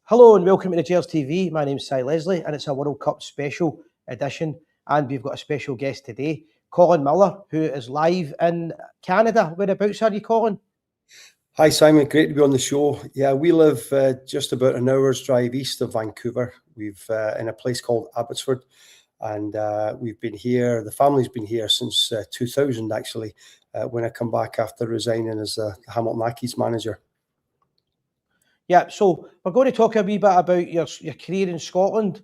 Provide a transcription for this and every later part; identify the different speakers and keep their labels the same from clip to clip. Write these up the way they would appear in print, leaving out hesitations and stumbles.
Speaker 1: Hello and welcome to the Gers TV. My name's Si Leslie and it's a World Cup special edition, and we've got a special guest today, Colin Miller, who is live in Canada. Whereabouts are you, Colin?
Speaker 2: Hi Simon, great to be on the show. Yeah, we live just about an hour's drive east of Vancouver. We've in a place called Abbotsford, and we've been here. The family's been here since 2000, actually, when I come back after resigning as the Hamilton Accies manager.
Speaker 1: Yeah, so we're going to talk a wee bit about your career in Scotland.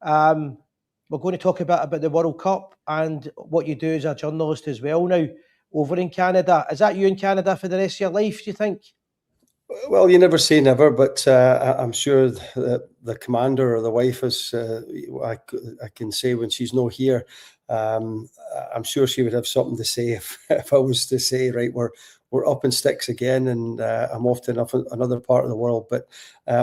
Speaker 1: We're going to talk a bit about the World Cup and what you do as a journalist as well now over in Canada. Is that you in Canada for the rest of your life, do you think?
Speaker 2: Well, you never say never, but I'm sure the commander or the wife is, I can say when she's not here, I'm sure she would have something to say if I was to say, right, we're up in sticks again, and I'm off to another part of the world. But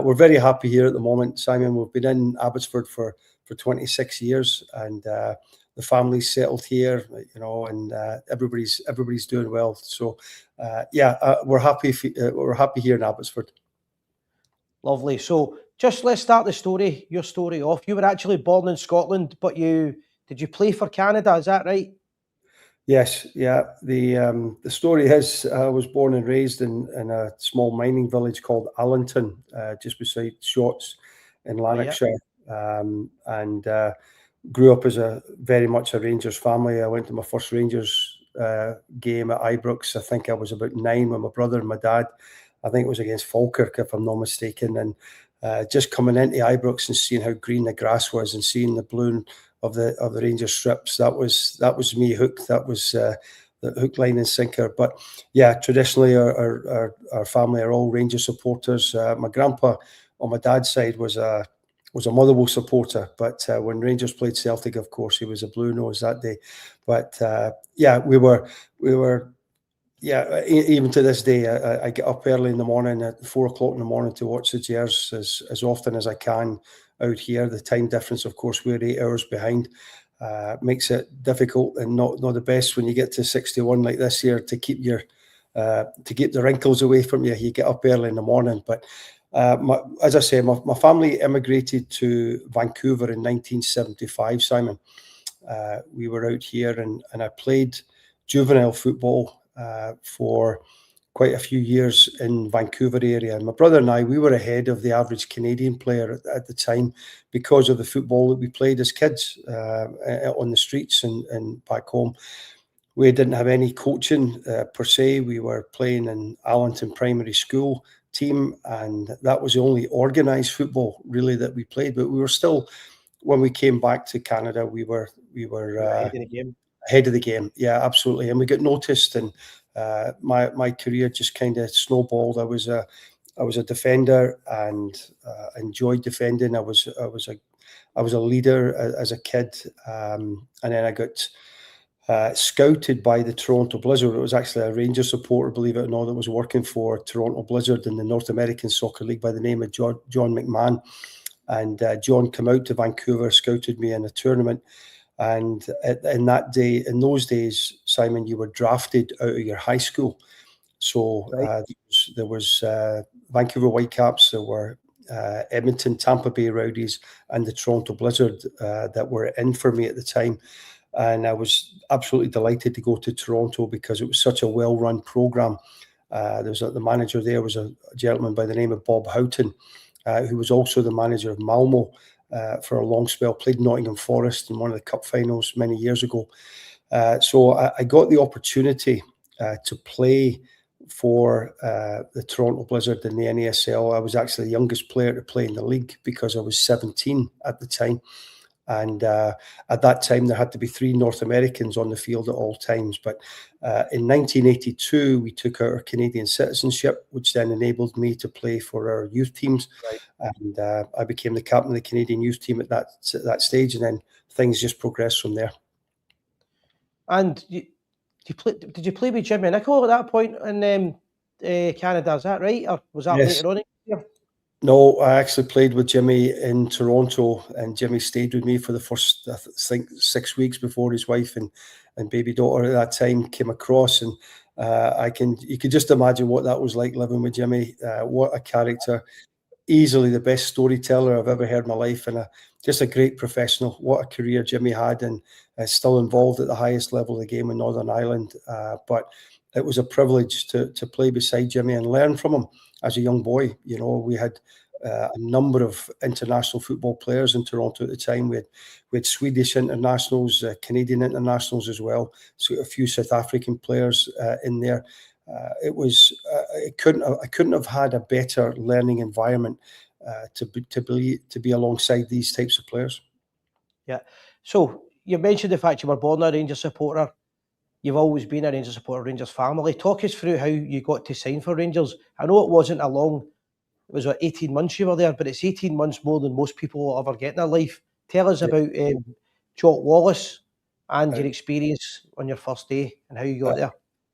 Speaker 2: we're very happy here at the moment, Simon. We've been in Abbotsford for 26 years, and the family's settled here, you know, and everybody's doing well. So we're happy. We're happy here in Abbotsford.
Speaker 1: Lovely. So just let's start your story off. You were actually born in Scotland, but did you play for Canada? Is that right?
Speaker 2: Yes, yeah. The story is I was born and raised in a small mining village called Allenton, just beside Shotts in Lanarkshire, and grew up as very much a Rangers family. I went to my first Rangers game at Ibrox. I think I was about 9 with my brother and my dad. I think it was against Falkirk, if I'm not mistaken. And just coming into Ibrox and seeing how green the grass was and seeing the blue of the Rangers strips, that was me hooked. That was the hook, line and sinker. But yeah, traditionally our family are all Rangers supporters. My grandpa on my dad's side was a Motherwell supporter, but when Rangers played Celtic, of course, he was a Blue Nose that day. But we were. Yeah, even to this day, I get up early in the morning at 4 o'clock in the morning to watch the Gers as often as I can out here. The time difference, of course, we're 8 hours behind. Makes it difficult and not the best when you get to 61 like this year to keep the wrinkles away from you. You get up early in the morning. But as I say, my family immigrated to Vancouver in 1975, Simon. We were out here and I played juvenile football for quite a few years in Vancouver area. And my brother and I, we were ahead of the average Canadian player at the time because of the football that we played as kids on the streets and back home. We didn't have any coaching per se. We were playing in Allenton Primary School team, and that was the only organised football really that we played. But we were still, when we came back to Canada, we were
Speaker 1: Ahead of the game.
Speaker 2: Ahead of the game, yeah, absolutely. And we got noticed, and my career just kind of snowballed. I was a defender and enjoyed defending. I was a leader as a kid, and then I got scouted by the Toronto Blizzard. It was actually a Rangers supporter, believe it or not, that was working for Toronto Blizzard in the North American Soccer League by the name of John McMahon. And John came out to Vancouver, scouted me in a tournament. And in those days, Simon, you were drafted out of your high school. So there was Vancouver Whitecaps, there were Edmonton, Tampa Bay Rowdies, and the Toronto Blizzard that were in for me at the time. And I was absolutely delighted to go to Toronto because it was such a well-run program. The manager there was a gentleman by the name of Bob Houghton, who was also the manager of Malmo for a long spell, played Nottingham Forest in one of the cup finals many years ago. So I got the opportunity to play for the Toronto Blizzard in the NASL. I was actually the youngest player to play in the league because I was 17 at the time. And at that time, there had to be 3 North Americans on the field at all times. But in 1982, we took out our Canadian citizenship, which then enabled me to play for our youth teams. Right. And I became the captain of the Canadian youth team at that stage. And then things just progressed from there.
Speaker 1: And did you play with Jimmy Nicholl at that point in Canada? Is that right? Or was that later on in the year?
Speaker 2: No, I actually played with Jimmy in Toronto, and Jimmy stayed with me for the first, I think, 6 weeks before his wife and baby daughter at that time came across. And you could just imagine what that was like living with Jimmy. What a character. easily the best storyteller I've ever heard in my life, and just a great professional. What a career Jimmy had, and still involved at the highest level of the game in Northern Ireland. But it was a privilege to play beside Jimmy and learn from him as a young boy. You know, we had a number of international football players in Toronto at the time. We had Swedish internationals, Canadian internationals as well. So a few South African players in there. I couldn't have had a better learning environment to be alongside these types of players.
Speaker 1: Yeah. So you mentioned the fact you were born a Rangers supporter. You've always been a Rangers supporter, Rangers family. Talk us through how you got to sign for Rangers. I know it wasn't a long. It was 18 months you were there, but it's 18 months more than most people will ever get in their life. Tell us about Jock Wallace and your experience on your first day and how you got there.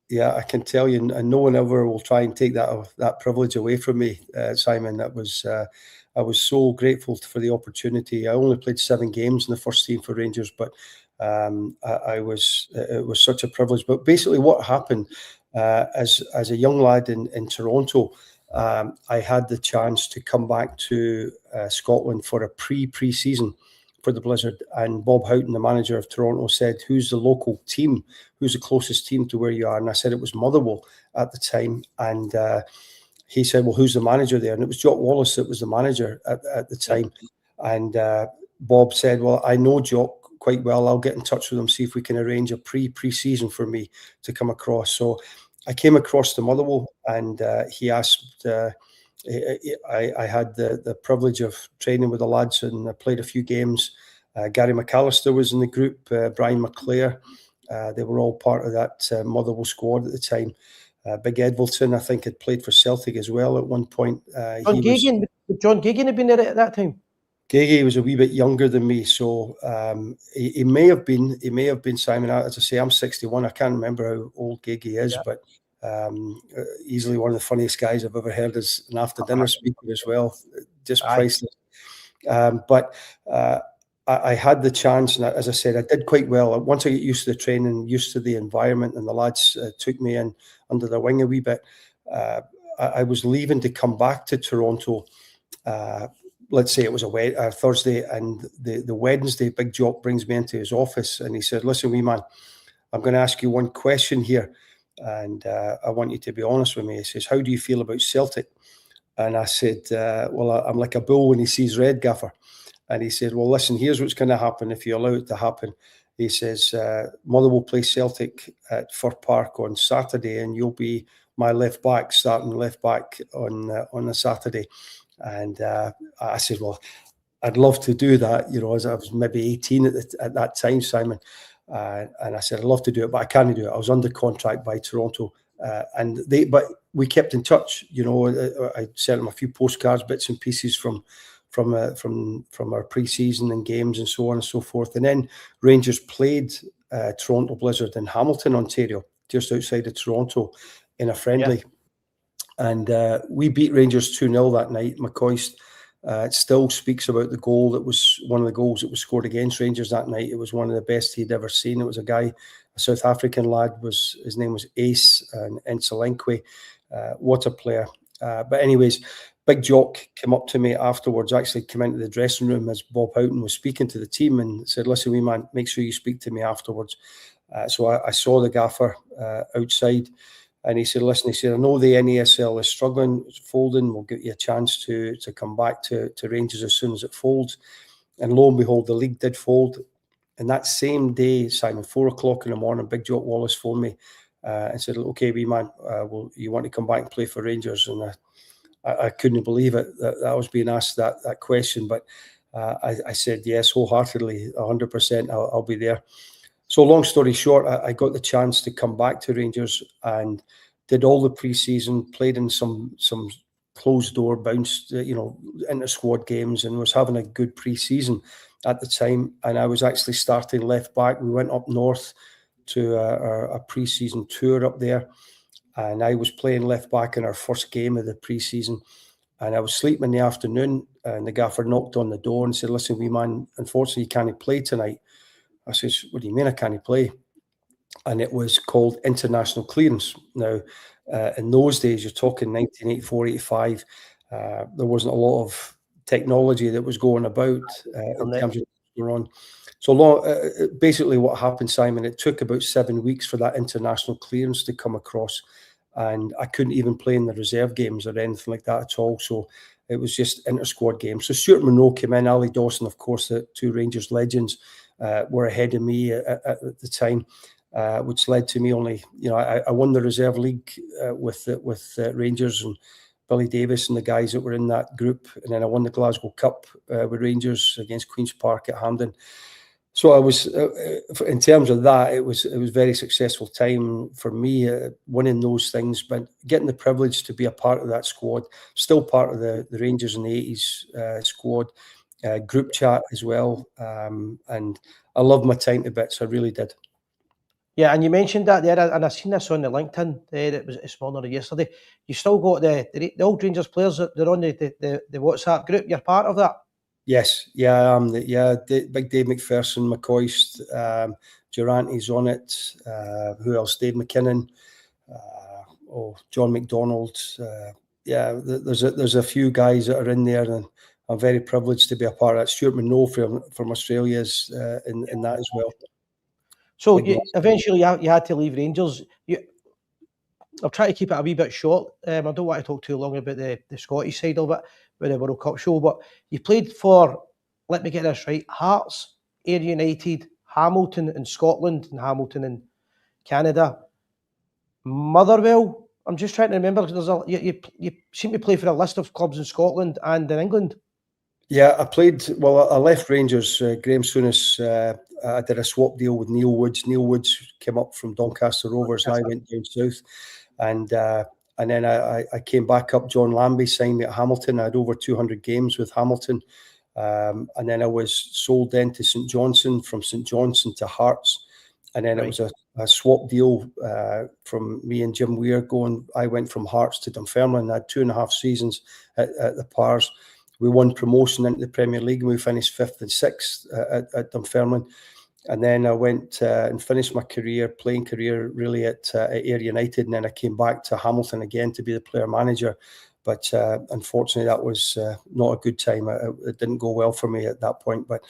Speaker 2: Yeah, I can tell you, and no one ever will try and take that privilege away from me, Simon. I was so grateful for the opportunity. I only played 7 games in the first team for Rangers, but it was such a privilege. But basically, what happened as a young lad in Toronto, I had the chance to come back to Scotland for a pre-season for the Blizzard, and Bob Houghton, the manager of Toronto, said, "Who's the local team? Who's the closest team to where you are?" And I said it was Motherwell at the time, and he said, "Well, who's the manager there?" And it was Jock Wallace that was the manager at the time. And Bob said, "Well, I know Jock quite well. I'll get in touch with him, see if we can arrange a pre-season for me to come across." So I came across to Motherwell, and he asked. I had the privilege of training with the lads, and I played a few games. Gary McAllister was in the group, Brian McClare. They were all part of that Motherwell squad at the time. Big Edvilton, I think, had played for Celtic as well at one point.
Speaker 1: John Geoghegan had been there at that time.
Speaker 2: Gege was a wee bit younger than me, so he may have been. Simon. As I say, I'm 61. I can't remember how old Gege is, but easily one of the funniest guys I've ever heard as an after dinner speaker as well. Just priceless. But I had the chance, and as I said, I did quite well. Once I get used to the training, used to the environment, and the lads took me in under their wing a wee bit. I was leaving to come back to Toronto. Let's say it was a Thursday, and the Wednesday, Big Jock brings me into his office, and he said, "Listen, wee man, I'm going to ask you one question here, and I want you to be honest with me." He says, "How do you feel about Celtic?" And I said, "Well, I'm like a bull when he sees red, gaffer." And he said, "Well, listen, here's what's going to happen if you allow it to happen." He says, "Motherwell play Celtic at Fir Park on Saturday, and you'll be my left back, starting left back on the Saturday." And I said, "Well, I'd love to do that." You know, as I was maybe 18 at that time, Simon. And I said, "I'd love to do it, but I can't do it." I was under contract by Toronto, but we kept in touch. You know, I sent them a few postcards, bits and pieces from our pre-season and games and so on and so forth. And then Rangers played Toronto Blizzard in Hamilton, Ontario, just outside of Toronto, in a friendly. Yeah. And we beat Rangers 2-0 that night. McCoist still speaks about the goal that was one of the goals that was scored against Rangers that night. It was one of the best he'd ever seen. It was a guy, a South African lad, his name was Ace Ntselenkwe. What a player. But anyways, Big Jock came up to me afterwards, actually came into the dressing room as Bob Houghton was speaking to the team, and said, "Listen, wee man, make sure you speak to me afterwards." So I saw the gaffer outside. And he said, "Listen," he said, "I know the NASL is struggling, it's folding. We'll give you a chance to come back to Rangers as soon as it folds." And lo and behold, the league did fold. And that same day, Simon, 4 o'clock in the morning, Big Jock Wallace phoned me and said, "Okay, wee man, well, you want to come back and play for Rangers?" And I couldn't believe it that I was being asked that question. But I said yes, wholeheartedly, 100%, I'll be there. So long story short, I got the chance to come back to Rangers and did all the pre-season, played in some closed door, bounced, inter squad games, and was having a good pre-season at the time. And I was actually starting left back. We went up north to a pre-season tour up there, and I was playing left back in our first game of the pre-season. And I was sleeping in the afternoon, and the gaffer knocked on the door and said, "Listen, wee man, unfortunately, you can't play tonight." I says, "What do you mean I can't play?" And it was called international clearance. Now, in those days, you're talking 1984, 85, There wasn't a lot of technology that was going about in terms of what's going on. So basically what happened, Simon, it took about 7 weeks for that international clearance to come across, and I couldn't even play in the reserve games or anything like that at all. So it was just inter-squad games. So Stuart Monroe came in, Ali Dawson, of course, the two Rangers legends, were ahead of me at the time, which led to me only, I won the reserve league with Rangers and Billy Davis and the guys that were in that group, and then I won the Glasgow Cup with Rangers against Queen's Park at Hampden. So I was, in terms of that, it was a very successful time for me, winning those things, but getting the privilege to be a part of that squad, still part of the Rangers in the 80s squad, group chat as well, and I loved my time to bits, I really did.
Speaker 1: Yeah, and you mentioned that there, and I've seen this on the LinkedIn. It was this morning or yesterday. You still got the old Rangers players that they're on the WhatsApp group. You're part of that.
Speaker 2: Yes, yeah, Big Dave McPherson, McCoist, Durante's on it. Who else? Dave McKinnon, John McDonald. There's a few guys that are in there, and I'm very privileged to be a part of that. Stuart Monroe from Australia's in that as well.
Speaker 1: So eventually you had to leave Rangers. I'll try to keep it a wee bit short. I don't want to talk too long about the Scottish side of it with the World Cup show, but you played for, let me get this right, Hearts, Ayr United, Hamilton in Scotland, and Hamilton in Canada. Motherwell, I'm just trying to remember, because you seem to play for a list of clubs in Scotland and in England.
Speaker 2: Yeah, I left Rangers. Graham Souness, I did a swap deal with Neil Woods. Neil Woods came up from Doncaster Rovers, and I went down south. And then I came back up. John Lambie signed me at Hamilton. I had over 200 games with Hamilton. And then I was sold then to St Johnstone, from St Johnstone to Hearts. And then it was a swap deal from me and Jim Weir going. I went from Hearts to Dunfermline. I had 2.5 seasons at the Pars. We won promotion into the Premier League, and we finished 5th and 6th at Dunfermline. And then I went and finished my playing career really at Ayr United, and then I came back to Hamilton again to be the player manager. But unfortunately, that was not a good time. It didn't go well for me at that point. But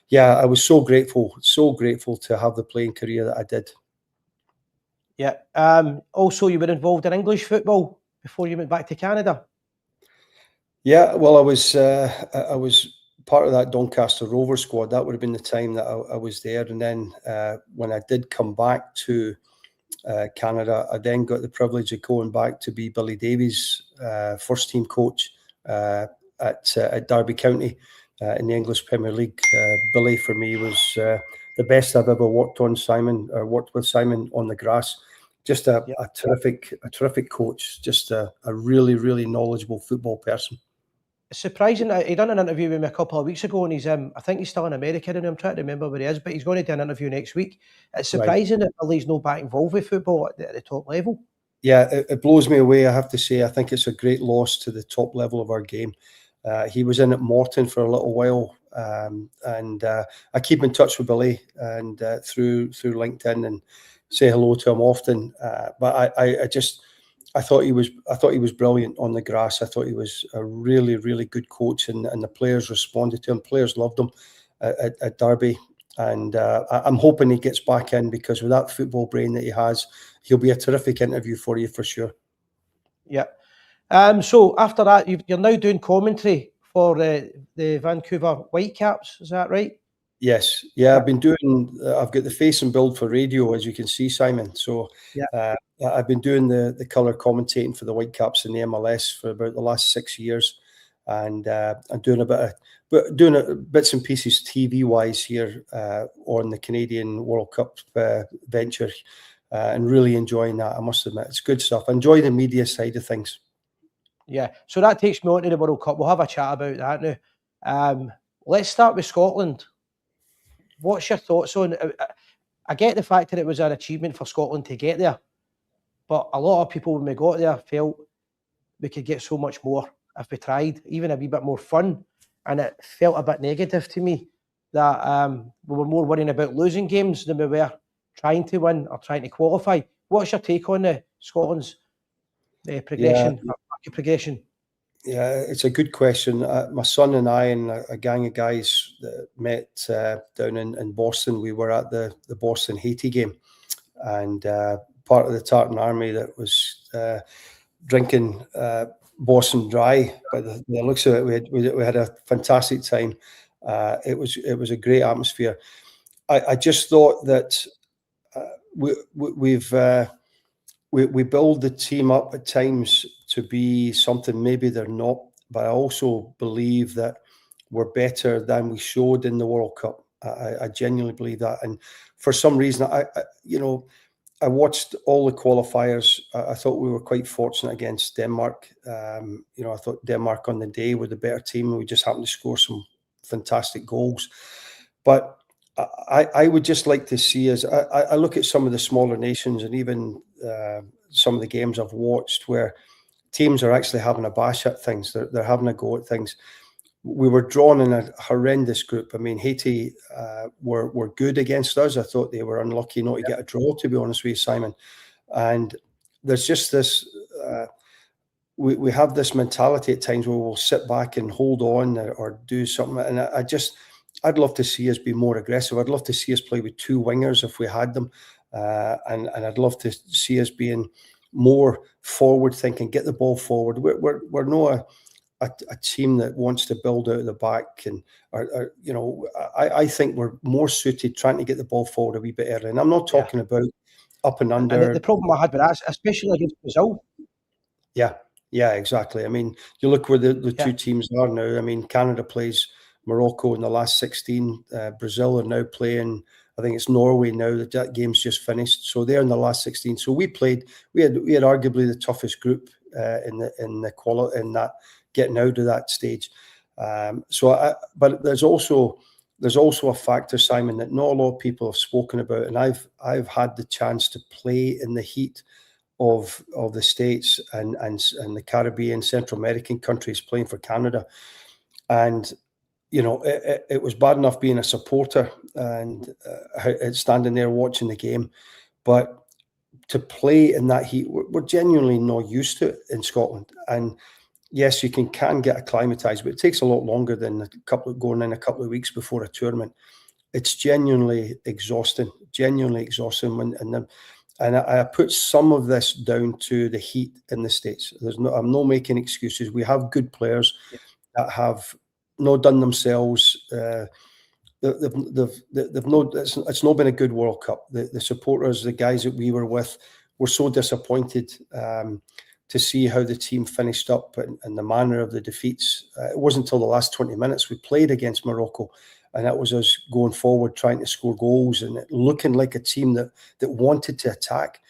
Speaker 2: yeah, I was so grateful to have the playing career that I did.
Speaker 1: Yeah. Also, you were involved in English football before you went back to Canada.
Speaker 2: Yeah, well, I was part of that Doncaster Rovers squad. That would have been the time that I was there. And then when I did come back to Canada, I then got the privilege of going back to be Billy Davies' first team coach at Derby County in the English Premier League. Billy, for me, was the best I've ever worked with Simon on the grass. Just a terrific coach, just a really, really knowledgeable football person.
Speaker 1: It's surprising. He done an interview with me a couple of weeks ago, and he's I think he's still in America, and I'm trying to remember where he is, but he's going to do an interview next week. It's surprising that Billy's not back involved with football at the top level. Yeah,
Speaker 2: it blows me away, I have to say. I think it's a great loss to the top level of our game. He was in at Morton for a little while, and I keep in touch with Billy and through LinkedIn and say hello to him often. But I thought he was brilliant on the grass. I thought he was a really, really good coach, and the players responded to him. Players loved him at Derby, and I'm hoping he gets back in, because with that football brain that he has, he'll be a terrific interview for you for sure.
Speaker 1: Yeah. So after that, you're now doing commentary for the Vancouver Whitecaps. Is that right?
Speaker 2: Yes. Yeah, I've got the face and build for radio, as you can see, Simon. So I've been doing the colour commentating for the Whitecaps in the MLS for about the last 6 years, and I'm doing bits and pieces TV wise here on the Canadian World Cup venture, and really enjoying that. I must admit, it's good stuff. I enjoy the media side of things.
Speaker 1: Yeah. So that takes me on to the World Cup. We'll have a chat about that now. Let's start with Scotland. What's your thoughts on? I get the fact that it was an achievement for Scotland to get there, but a lot of people when we got there felt we could get so much more if we tried, even a wee bit more fun. And it felt a bit negative to me that we were more worrying about losing games than we were trying to win or trying to qualify. What's your take on Scotland's progression?
Speaker 2: Yeah.
Speaker 1: Progression?
Speaker 2: Yeah, it's a good question. My son and I and a gang of guys that met down in Boston. We were at the Boston-Haiti game, and part of the Tartan Army that was drinking Boston Dry. By the looks of it, we had a fantastic time. It was a great atmosphere. I just thought that we build the team up at times to be something maybe they're not, but I also believe that we're better than we showed in the World Cup. I genuinely believe that, and for some reason, I watched all the qualifiers. I thought we were quite fortunate against Denmark. I thought Denmark on the day were the better team. We just happened to score some fantastic goals, but I would just like to see us. I look at some of the smaller nations, and even some of the games I've watched where teams are actually having a bash at things. They're having a go at things. We were drawn in a horrendous group. I mean, Haiti were good against us. I thought they were unlucky not to get a draw, to be honest with you, Simon. And there's just this. We have this mentality at times where we'll sit back and hold on or do something. And I'd love to see us be more aggressive. I'd love to see us play with two wingers if we had them. And I'd love to see us being more forward thinking, get the ball forward. We're not a team that wants to build out of the back, and I think we're more suited trying to get the ball forward a wee bit early. And I'm not talking about up and under.
Speaker 1: And the problem I had with that, especially against Brazil.
Speaker 2: Yeah, exactly. I mean, you look where the two teams are now. I mean, Canada plays Morocco in the last 16. Brazil are now playing, I think it's Norway now. That game's just finished, so they're in the last 16. So we had arguably the toughest group in that getting out of that stage. But there's also a factor, Simon, that not a lot of people have spoken about, and I've had the chance to play in the heat of the States and the Caribbean, Central American countries playing for Canada, and it was bad enough being a supporter and standing there watching the game, but to play in that heat, we're genuinely not used to it in Scotland. And yes, you can get acclimatized, but it takes a lot longer than going in a couple of weeks before a tournament. It's genuinely exhausting. And I put some of this down to the heat in the States. I'm not making excuses. We have good players that have not done themselves. It's not been a good World Cup. The supporters, the guys that we were with, were so disappointed to see how the team finished up and the manner of the defeats. It wasn't until the last 20 minutes we played against Morocco, and that was us going forward, trying to score goals and looking like a team that wanted to attack.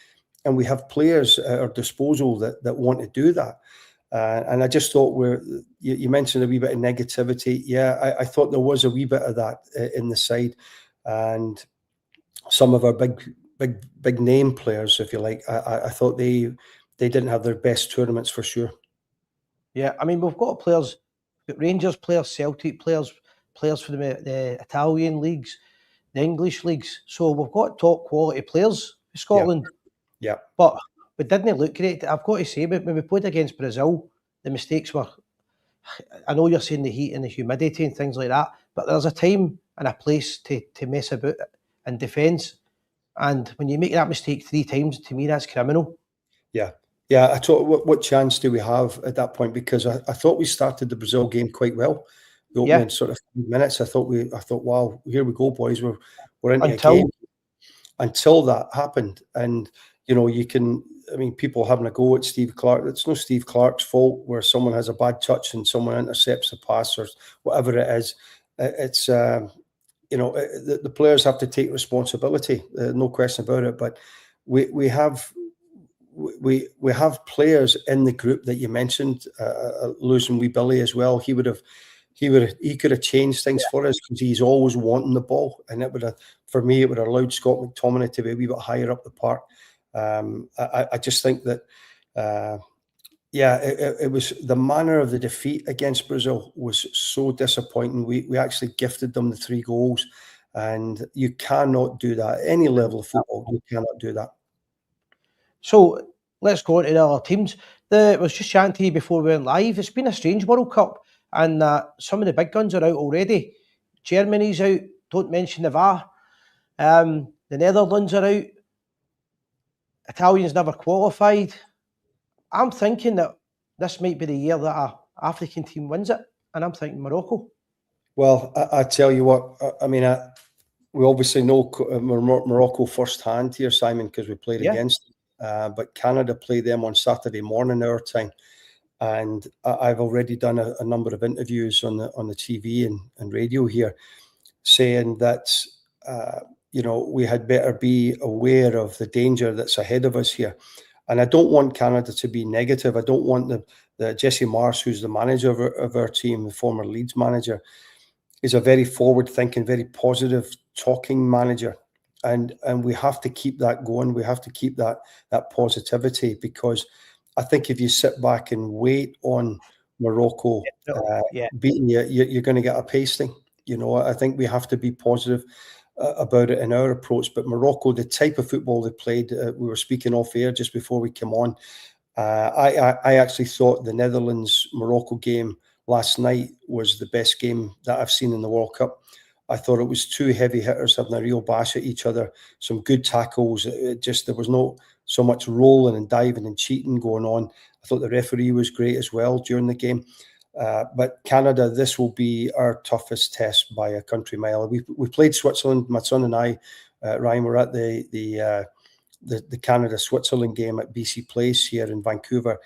Speaker 2: And we have players at our disposal that want to do that. And I just thought you mentioned a wee bit of negativity. Yeah, I thought there was a wee bit of that in the side. And some of our big name players, if you like, I thought they didn't have their best tournaments for sure.
Speaker 1: Yeah, I mean, we've got players, Rangers players, Celtic players for the Italian leagues, the English leagues. So we've got top quality players for Scotland.
Speaker 2: Yeah.
Speaker 1: But we didn't look great. I've got to say, when we played against Brazil, the mistakes were, I know you're saying the heat and the humidity and things like that, but there's a time and a place to mess about in defence. And when you make that mistake 3 times, to me, that's criminal.
Speaker 2: Yeah, I thought, what chance do we have at that point? Because I thought we started the Brazil game quite well. The opening sort of 5 minutes, I thought, wow, here we go, boys. We're into a game. Until that happened, and people having a go at Steve Clark. It's no Steve Clark's fault where someone has a bad touch and someone intercepts a pass or whatever it is. It's the players have to take responsibility, no question about it. But we have players in the group that you mentioned, losing wee Billy as well. He could have changed things for us because he's always wanting the ball, and it would have allowed Scott McTominay to be a wee bit higher up the park. I just think that it was the manner of the defeat against Brazil was so disappointing. We actually gifted them the 3 goals, and you cannot do that at any level of football. You cannot do that.
Speaker 1: So let's go on to the other teams. I was just chatting to you before we went live. It's been a strange World Cup, and some of the big guns are out already. Germany's out. Don't mention the VAR. The Netherlands are out. Italians never qualified. I'm thinking that this might be the year that an African team wins it, and I'm thinking Morocco.
Speaker 2: Well, I tell you what, I mean, we obviously know Morocco firsthand here, Simon, because we played against them. But Canada played them on Saturday morning our time, and I've already done a number of interviews on the TV and radio here, saying that you know, we had better be aware of the danger that's ahead of us here. And I don't want Canada to be negative. I don't want the Jesse Marsh, who's the manager of our team, the former Leeds manager, is a very forward-thinking, very positive talking manager. And we have to keep that going. We have to keep that positivity, because I think if you sit back and wait on Morocco beating you, you're going to get a pasting. You know, I think we have to be positive about it in our approach. But Morocco, the type of football they played, we were speaking off air just before we came on. I actually thought the Netherlands-Morocco game last night was the best game that I've seen in the World Cup. I thought it was two heavy hitters having a real bash at each other, some good tackles. There was no so much rolling and diving and cheating going on. I thought the referee was great as well during the game. But Canada, this will be our toughest test by a country mile. We played Switzerland. My son and I, Ryan, were at the Canada-Switzerland game at BC Place here in Vancouver,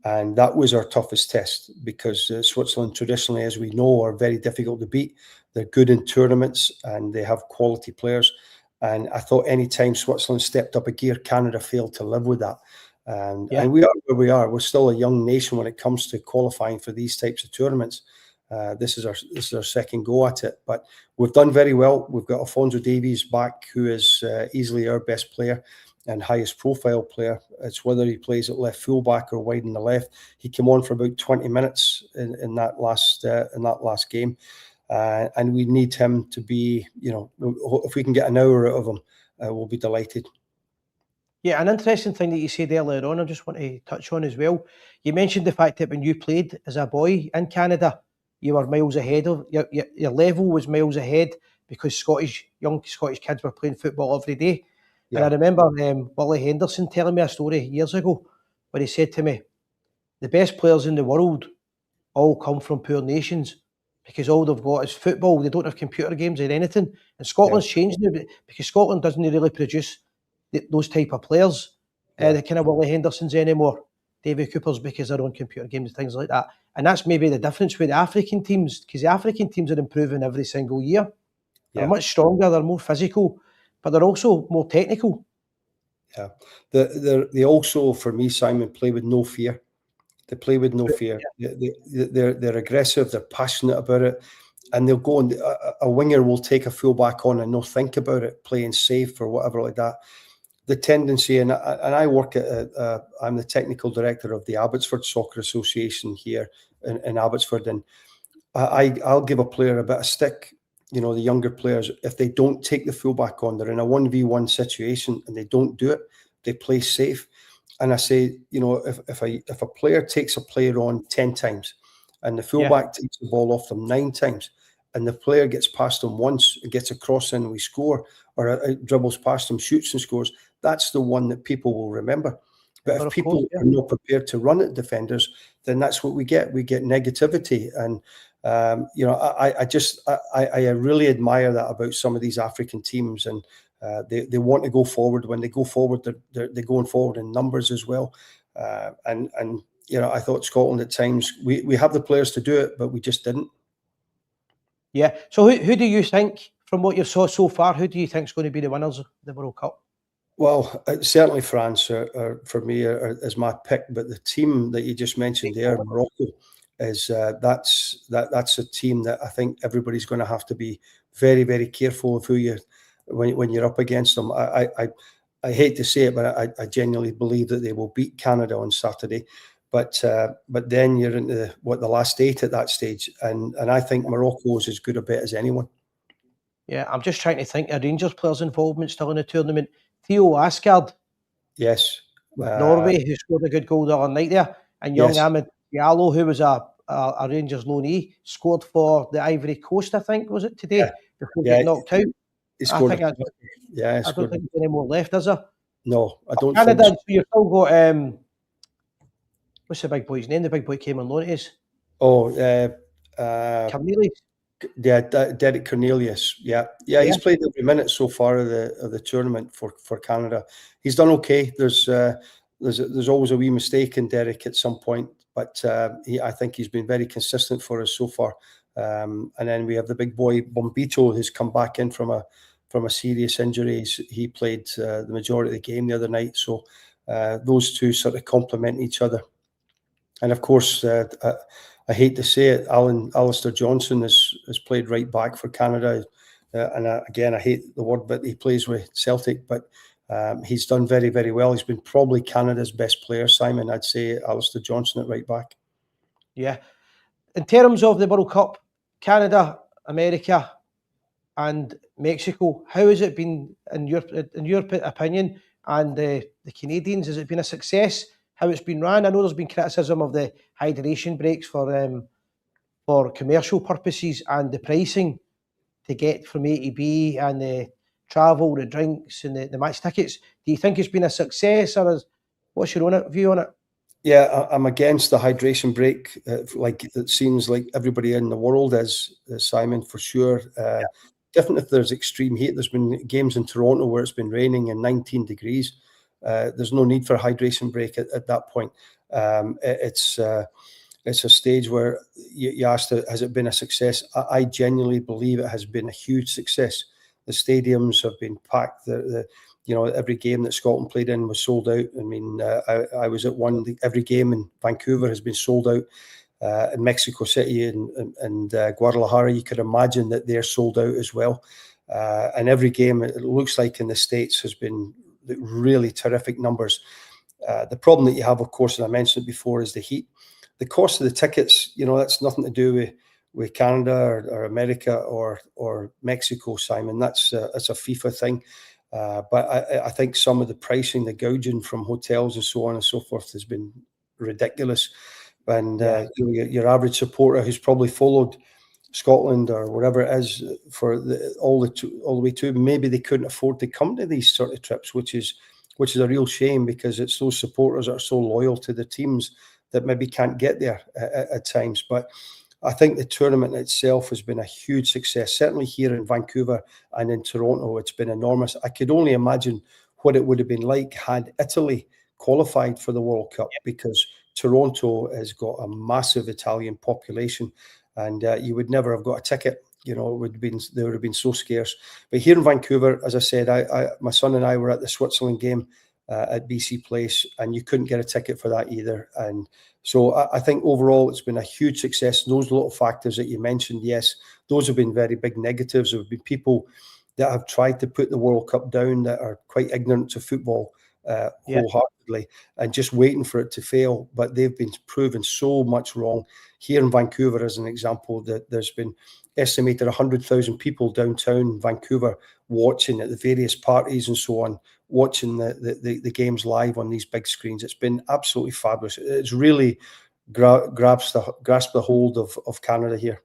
Speaker 2: and that was our toughest test, because Switzerland traditionally, as we know, are very difficult to beat. They're good in tournaments and they have quality players. And I thought any time Switzerland stepped up a gear, Canada failed to live with that. And we are where we are. We're still a young nation when it comes to qualifying for these types of tournaments. This is our second go at it, but we've done very well. We've got Alphonso Davies back, who is easily our best player and highest profile player. It's whether he plays at left fullback or wide in the left. He came on for about 20 minutes in that last game, and we need him to be. You know, if we can get an hour out of him, we'll be delighted.
Speaker 1: Yeah, an interesting thing that you said earlier on, I just want to touch on as well. You mentioned the fact that when you played as a boy in Canada, you were miles ahead of your level was miles ahead, because young Scottish kids were playing football every day. Yeah. And I remember Willie Henderson telling me a story years ago where he said to me, the best players in the world all come from poor nations, because all they've got is football. They don't have computer games or anything. And Scotland's changed now, because Scotland doesn't really produce those type of players, the kind of Willie Hendersons anymore, David Coopers, because they're on computer games and things like that. And that's maybe the difference with the African teams, because the African teams are improving every single year. They're much stronger, they're more physical, but they're also more technical.
Speaker 2: Yeah, they also, for me, Simon, play with no fear. They play with no fear. They're aggressive, they're passionate about it, and they'll go and a winger will take a fullback on and they'll think about it, playing safe or whatever like that. The tendency, and I work at, I'm the technical director of the Abbotsford Soccer Association here in Abbotsford, and I'll give a player a bit of stick, you know, the younger players, if they don't take the fullback on, they're in a 1v1 situation and they don't do it, they play safe. And I say, you know, if a player takes a player on 10 times and the fullback takes the ball off them 9 times, and the player gets past them once, gets a cross in, we score, or dribbles past them, shoots and scores, that's the one that people will remember. But if people are not prepared to run at defenders, then that's what we get. We get negativity. And, you know, I really admire that about some of these African teams. And they want to go forward. When they go forward, they're going forward in numbers as well. And you know, I thought Scotland at times, we have the players to do it, but we just didn't.
Speaker 1: Yeah. So who do you think, from what you saw so far, who do you think is going to be the winners of the World Cup?
Speaker 2: Well, certainly France for me is my pick, but the team that you just mentioned there, Morocco, is that's a team that I think everybody's going to have to be very, very careful of when you're up against them. I hate to say it, but I genuinely believe that they will beat Canada on Saturday. But then you're into the last 8 at that stage, and I think Morocco is as good a bet as anyone.
Speaker 1: Yeah, I'm just trying to think of Rangers players' involvement still in the tournament. Theo Asgard.
Speaker 2: Yes,
Speaker 1: Norway, who scored a good goal the other night there, and young
Speaker 2: Yes.
Speaker 1: Ahmed Diallo, who was a Rangers loanee, scored for the Ivory Coast, I think, was it today, before getting knocked out.
Speaker 2: He
Speaker 1: I
Speaker 2: scored.
Speaker 1: think I don't think there's any more left, is there?
Speaker 2: No, I don't
Speaker 1: Canada,
Speaker 2: think so.
Speaker 1: so you've still got what's the big boy's name? The big boy came on loan to us.
Speaker 2: Oh,
Speaker 1: Cornelius.
Speaker 2: yeah, Derek Cornelius. Yeah, he's played every minute so far of the tournament for Canada. He's done okay. There's always a wee mistake in Derek at some point, but I think he's been very consistent for us so far. And then we have the big boy Bombito, who's come back in from a serious injury. He played the majority of the game the other night. So those two sort of complement each other. And of course, I hate to say it, Alistair Johnson has played right back for Canada. And again, I hate the word, but he plays with Celtic. But he's done very, very well. He's been probably Canada's best player, Simon. I'd say Alistair Johnson at right back.
Speaker 1: Yeah. In terms of the World Cup, Canada, America, and Mexico, how has it been in your opinion? And the Canadians, has it been a success? How it's been run? I know there's been criticism of the hydration breaks for commercial purposes and the pricing to get from A to B and the travel, the drinks, and the match tickets. Do you think it's been a success, or what's your own view on it?
Speaker 2: Yeah, I'm against the hydration break. Like it seems like everybody in the world is, Simon, for sure. Definitely, if there's extreme heat, there's been games in Toronto where it's been raining and 19 degrees. There's no need for a hydration break at that point. It's a stage where you asked, has it been a success? I genuinely believe it has been a huge success. The stadiums have been packed. Every game that Scotland played in was sold out. I mean, I was at every game in Vancouver has been sold out. In Mexico City and Guadalajara, you could imagine that they're sold out as well. And every game, it looks like in the States, has been really terrific numbers. The problem that you have, of course, and I mentioned it before, is the heat. The cost of the tickets, that's nothing to do with Canada or America or Mexico, Simon. That's a FIFA thing. But I think some of the pricing, the gouging from hotels and so on and so forth has been ridiculous. And your average supporter who's probably followed Scotland or whatever it is for all the way to, maybe they couldn't afford to come to these sort of trips, which is a real shame, because it's those supporters that are so loyal to the teams that maybe can't get there at times. But I think the tournament itself has been a huge success. Certainly here in Vancouver and in Toronto, it's been enormous. I could only imagine what it would have been like had Italy qualified for the World Cup, because Toronto has got a massive Italian population, and you would never have got a ticket. They would have been so scarce. But here in Vancouver, as I said, my son and I were at the Switzerland game at BC Place, and you couldn't get a ticket for that either. And so I think overall it's been a huge success. And those little factors that you mentioned, yes, those have been very big negatives. There have been people that have tried to put the World Cup down that are quite ignorant to football wholeheartedly and just waiting for it to fail. But they've been proven so much wrong. Here in Vancouver, as an example, that there's been estimated 100,000 people downtown Vancouver watching at the various parties and so on, watching the games live on these big screens. It's been absolutely fabulous. It's really grasped the hold of Canada here.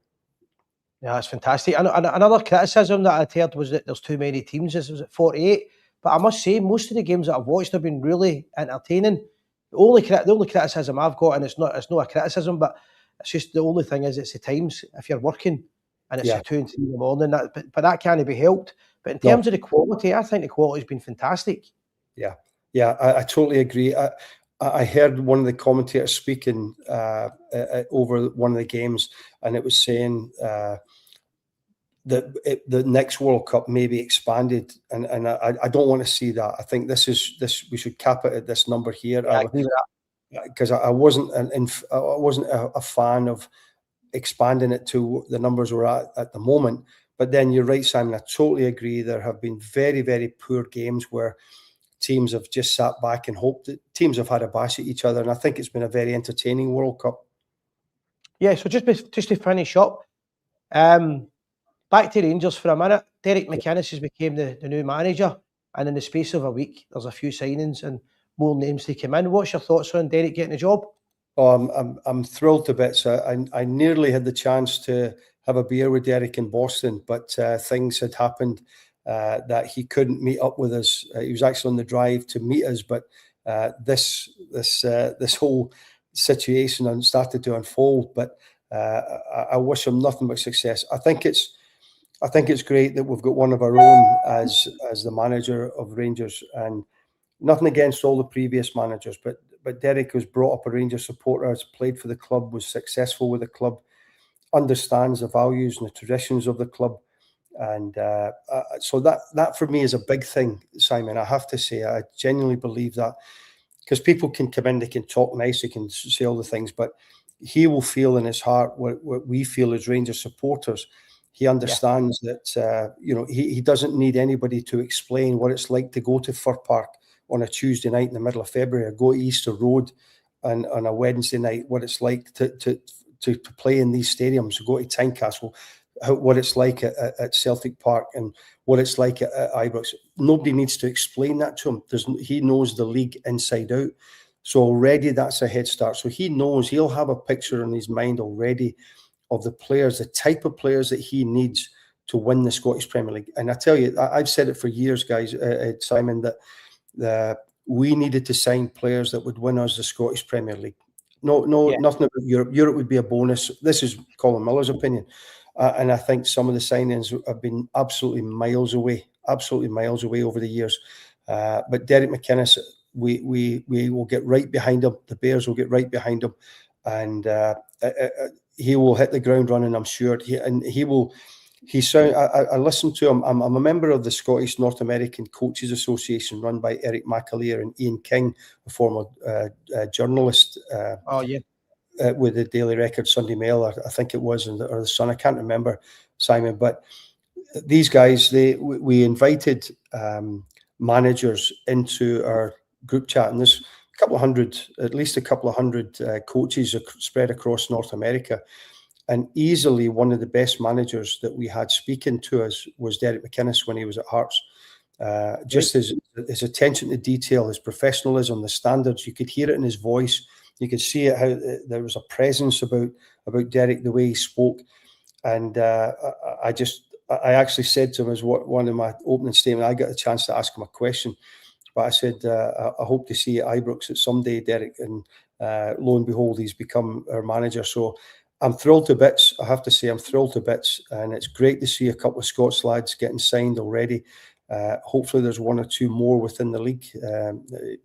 Speaker 1: Yeah, it's fantastic. And another criticism that I'd heard was that there's too many teams. This was at 48. But I must say, most of the games that I've watched have been really entertaining. The only criticism I've got, and it's not a criticism, but it's just the only thing is it's the times. If you're working and it's at 2 and 3 in the morning, but that can't be helped. But in terms of the quality, I think the quality's been fantastic.
Speaker 2: Yeah, I totally agree. I heard one of the commentators speaking over one of the games, and it was saying that the next World Cup may be expanded, and I don't want to see that. I think this we should cap it at this number here. Because I wasn't a fan of expanding it to the numbers we're at the moment. But then you're right, Simon. I totally agree. There have been very, very poor games where teams have just sat back and hoped that teams have had a bash at each other. And I think it's been a very entertaining World Cup.
Speaker 1: Yeah, so just to finish up, back to Rangers for a minute. Derek McInnes has become the new manager, and in the space of a week, there's a few signings. And more names to come in. What's your thoughts on Derek getting a job?
Speaker 2: Oh, I'm thrilled to bits. I nearly had the chance to have a beer with Derek in Boston, but things had happened that he couldn't meet up with us. He was actually on the drive to meet us, but this whole situation started to unfold. But I wish him nothing but success. I think it's great that we've got one of our own as the manager of Rangers, and nothing against all the previous managers, but Derek was brought up a Rangers supporter, has played for the club, was successful with the club, understands the values and the traditions of the club. And so that for me is a big thing, Simon. I have to say, I genuinely believe that, because people can come in, they can talk nice, they can say all the things, but he will feel in his heart what we feel as Rangers supporters. He understands that, he doesn't need anybody to explain what it's like to go to Fir Park on a Tuesday night in the middle of February, or go to Easter Road on a Wednesday night, what it's like to play in these stadiums, go to Tynecastle, what it's like at Celtic Park, and what it's like at Ibrox. Nobody needs to explain that to him. He knows the league inside out. So already that's a head start. So he knows, he'll have a picture in his mind already of the players, the type of players that he needs to win the Scottish Premier League. And I tell you, I've said it for years, guys, Simon, that we needed to sign players that would win us the Scottish Premier League. Nothing about Europe. Europe would be a bonus. This is Colin Miller's opinion. And I think some of the signings have been absolutely miles away over the years. But Derek McInnes, we will get right behind him. The Bears will get right behind him. And he will hit the ground running, I'm sure. I listened to him. I'm a member of the Scottish North American Coaches Association, run by Eric McAleer and Ian King, a former journalist with the Daily Record, Sunday Mail, I think it was, or the Sun. I can't remember, Simon. But these guys, we invited managers into our group chat, and there's at least a couple of hundred coaches spread across North America. And easily one of the best managers that we had speaking to us was Derek McInnes when he was at Hearts. Just his attention to detail, his professionalism, the standards, you could hear it in his voice. You could see it, how there was a presence about Derek, the way he spoke. And I actually said to him, as one of my opening statements, I got a chance to ask him a question. But I said, I hope to see you at Ibrox at some day, Derek. And lo and behold, he's become our manager. So I'm thrilled to bits. I have to say, I'm thrilled to bits. And it's great to see a couple of Scots lads getting signed already. Hopefully there's one or two more within the league.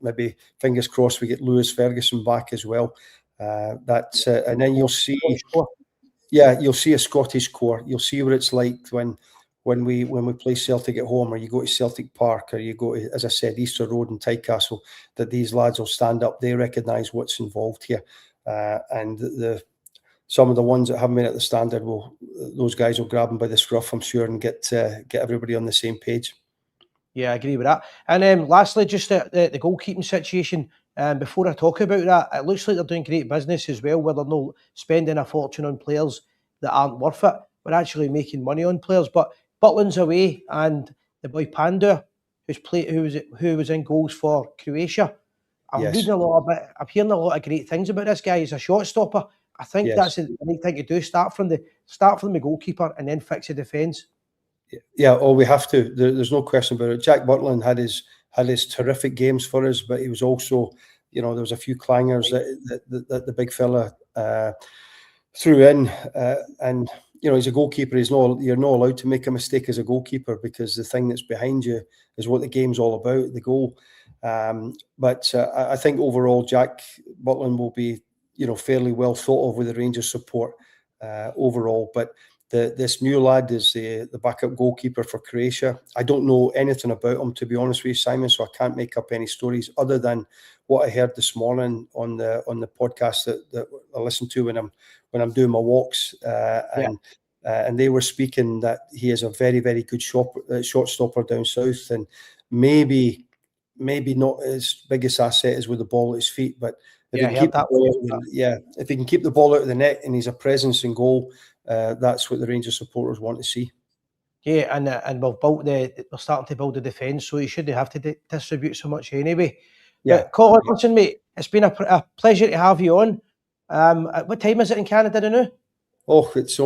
Speaker 2: Maybe fingers crossed we get Lewis Ferguson back as well. And then you'll see, you'll see a Scottish core. You'll see what it's like when we play Celtic at home, or you go to Celtic Park, or you go to, as I said, Easter Road and Tynecastle, that these lads will stand up. They recognise what's involved here, and some of the ones that haven't been at the standard those guys will grab them by the scruff, I'm sure, and get everybody on the same page.
Speaker 1: Yeah, I agree with that. And lastly, just the goalkeeping situation. Before I talk about that, it looks like they're doing great business as well, where they're not spending a fortune on players that aren't worth it. We're actually making money on players. But Butland's away, and the boy Pandur, who was in goals for Croatia. I'm reading a lot about. I'm hearing a lot of great things about this guy. He's a shot stopper. I think that's the right thing to do. Start from the goalkeeper and then fix the defence.
Speaker 2: Yeah, we have to. There's no question about it. Jack Butland had his terrific games for us, but he was also, there was a few clangers that the big fella threw in, and he's a goalkeeper. You're not allowed to make a mistake as a goalkeeper, because the thing that's behind you is what the game's all about, the goal. But I think overall Jack Butland will be fairly well thought of with the Rangers support overall. But this new lad is the backup goalkeeper for Croatia. I don't know anything about him, to be honest with you, Simon, so I can't make up any stories other than what I heard this morning on the podcast that I listen to when I'm doing my walks, and they were speaking that he is a very, very good shot stopper down south, and maybe not his biggest asset is with the ball at his feet, but if he can keep the ball out of the net and he's a presence in goal, that's what the Rangers supporters want to see.
Speaker 1: Yeah, and we're starting to build the defence, so he shouldn't have to distribute so much anyway.
Speaker 2: Yeah.
Speaker 1: But Colin, listen, mate, it's been a pleasure to have you on. What time is it in Canada now?
Speaker 2: Oh, it's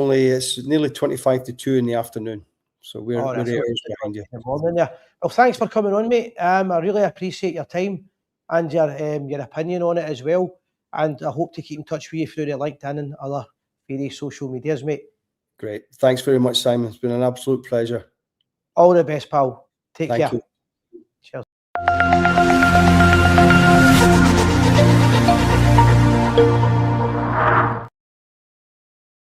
Speaker 2: nearly 25 to 2 in the afternoon. So we're 8 hours behind you.
Speaker 1: In the morning, yeah. Well, thanks for coming on, mate. I really appreciate your time and your opinion on it as well. And I hope to keep in touch with you through the LinkedIn and other various social medias, mate.
Speaker 2: Great. Thanks very much, Simon. It's been an absolute pleasure.
Speaker 1: All the best, pal. Take care.
Speaker 2: Thank you.